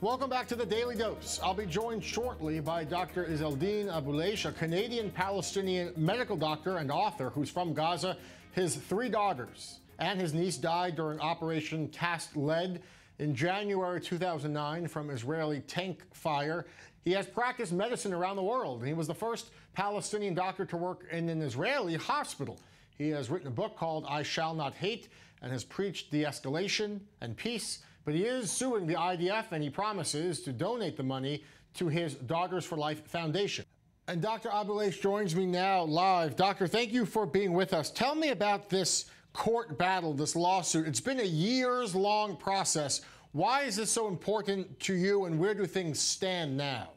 Welcome back to the Daily Dose. I'll be joined shortly by Dr. Izzeldin Abuelaish, a Canadian-Palestinian medical doctor and author who's from Gaza. His 3 daughters and his niece died during Operation Cast Lead in January 2009 from Israeli tank fire. He has practiced medicine around the world, and he was the first Palestinian doctor to work in an Israeli hospital. He has written a book called I Shall Not Hate and has preached de-escalation and peace. But he is suing the IDF, and he promises to donate the money to his Daughters for Life Foundation. And Dr. Abuelaish joins me now live. Doctor, thank you for being with us. Tell me about this court battle, this lawsuit. It's been a years-long process. Why is this so important to you, and where do things stand now?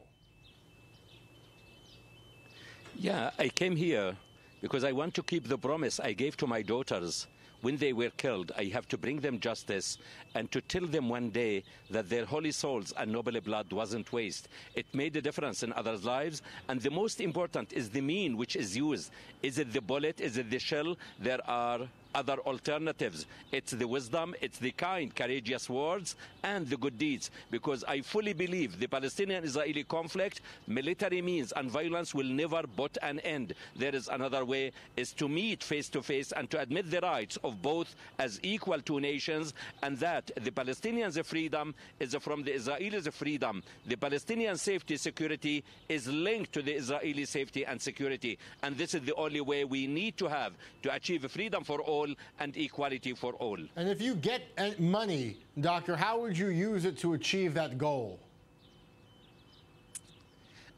Yeah, I came here because I want to keep the promise I gave to my daughters. When they were killed, I have to bring them justice and to tell them one day that their holy souls and noble blood wasn't waste. It made a difference in others' lives, and the most important is the mean which is used. Is it the bullet? Is it the shell? There are other alternatives. It's the wisdom, it's the kind, courageous words, and the good deeds. Because I fully believe the Palestinian-Israeli conflict, military means and violence will never put an end. There is another way, is to meet face to face and to admit the rights of both as equal two nations, and that the Palestinians' freedom is from the Israelis' freedom. The Palestinian safety security is linked to the Israeli safety and security. And this is the only way we need to have to achieve freedom for all and equality for all. And if you get money, Doctor, how would you use it to achieve that goal?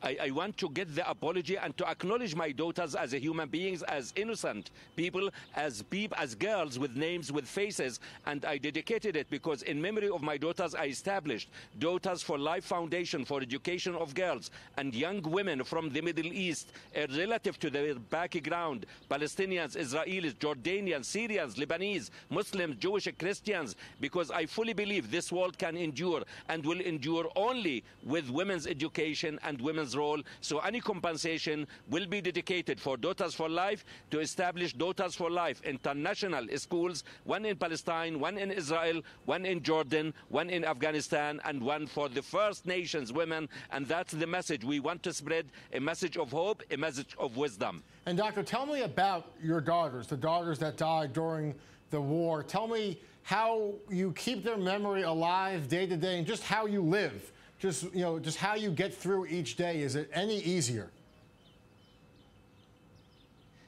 I want to get the apology and to acknowledge my daughters as human beings, as innocent people, as girls with names, with faces, and I dedicated it because in memory of my daughters I established Daughters for Life Foundation for education of girls and young women from the Middle East, relative to their background, Palestinians, Israelis, Jordanians, Syrians, Lebanese, Muslims, Jewish, Christians, because I fully believe this world can endure and will endure only with women's education and women's role. So any compensation will be dedicated for Daughters for Life to establish Daughters for Life international schools, one in Palestine, one in Israel, one in Jordan, one in Afghanistan, and one for the First Nations women. And that's the message we want to spread, a message of hope, a message of wisdom. And Doctor, tell me about your daughters, the daughters that died during the war. Tell me how you keep their memory alive day to day and just how you live. Just how you get through each day. Is it any easier?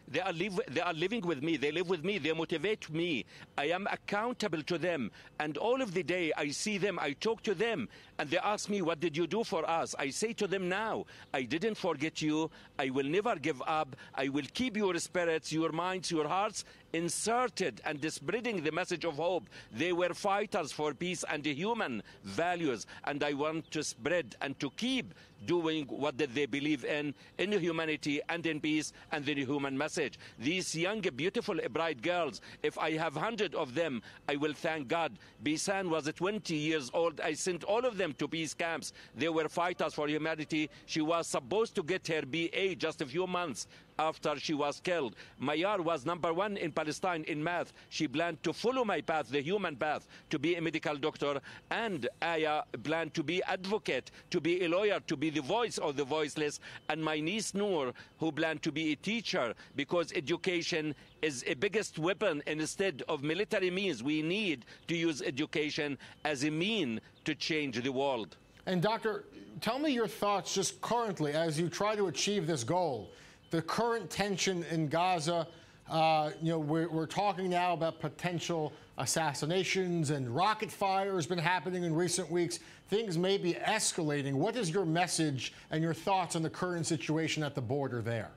They are living with me. They live with me. They motivate me. I am accountable to them. And all of the day I see them, I talk to them, and they ask me, what did you do for us? I say to them now, I didn't forget you. I will never give up. I will keep your spirits, your minds, your hearts inserted and spreading the message of hope. They were fighters for peace and human values, and I want to spread and to keep doing what they believe in humanity and in peace and the human message. These young, beautiful, bright girls, if I have 100 of them, I will thank God. Bisan was 20 years old. I sent all of them to peace camps. They were fighters for humanity. She was supposed to get her BA just a few months after she was killed. Mayar was #1 in Palestine in math. She planned to follow my path, the human path, to be a medical doctor. And Aya planned to be advocate, to be a lawyer, to be the voice of the voiceless. And my niece Noor, who planned to be a teacher, because education is a biggest weapon. Instead of military means, we need to use education as a mean to change the world. And Doctor, tell me your thoughts just currently as you try to achieve this goal. The current tension in Gaza, we're talking now about potential assassinations and rocket fire has been happening in recent weeks. Things may be escalating. What is your message and your thoughts on the current situation at the border there?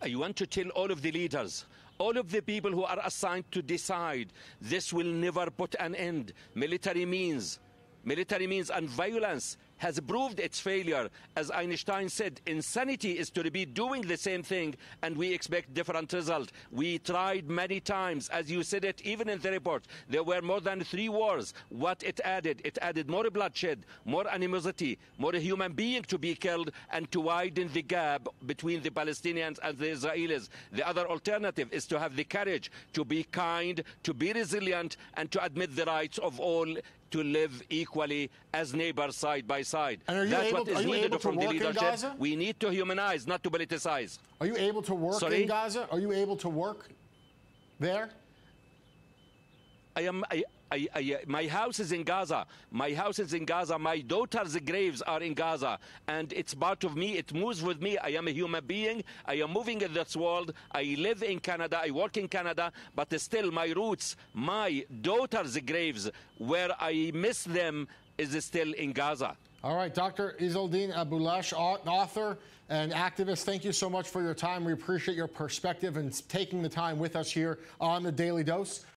I want to tell all of the leaders, all of the people who are assigned to decide, this will never put an end. Military means and violence has proved its failure. As Einstein said, insanity is to be doing the same thing, and we expect different result. We tried many times, as you said it, even in the report. There were more than 3 wars. What it added more bloodshed, more animosity, more human being to be killed, and to widen the gap between the Palestinians and the Israelis. The other alternative is to have the courage to be kind, to be resilient, and to admit the rights of all to live equally as neighbors side by side. That's what is needed from the leadership. We need to humanize, not to politicize. Are you able to work in Gaza? Are you able to work there? My house is in Gaza. My house is in Gaza. My daughter's graves are in Gaza. And it's part of me. It moves with me. I am a human being. I am moving in this world. I live in Canada. I work in Canada. But still, my roots, my daughter's graves, where I miss them, is still in Gaza. All right, Dr. Izzeldin Abuelaish, author and activist, thank you so much for your time. We appreciate your perspective and taking the time with us here on the Daily Dose.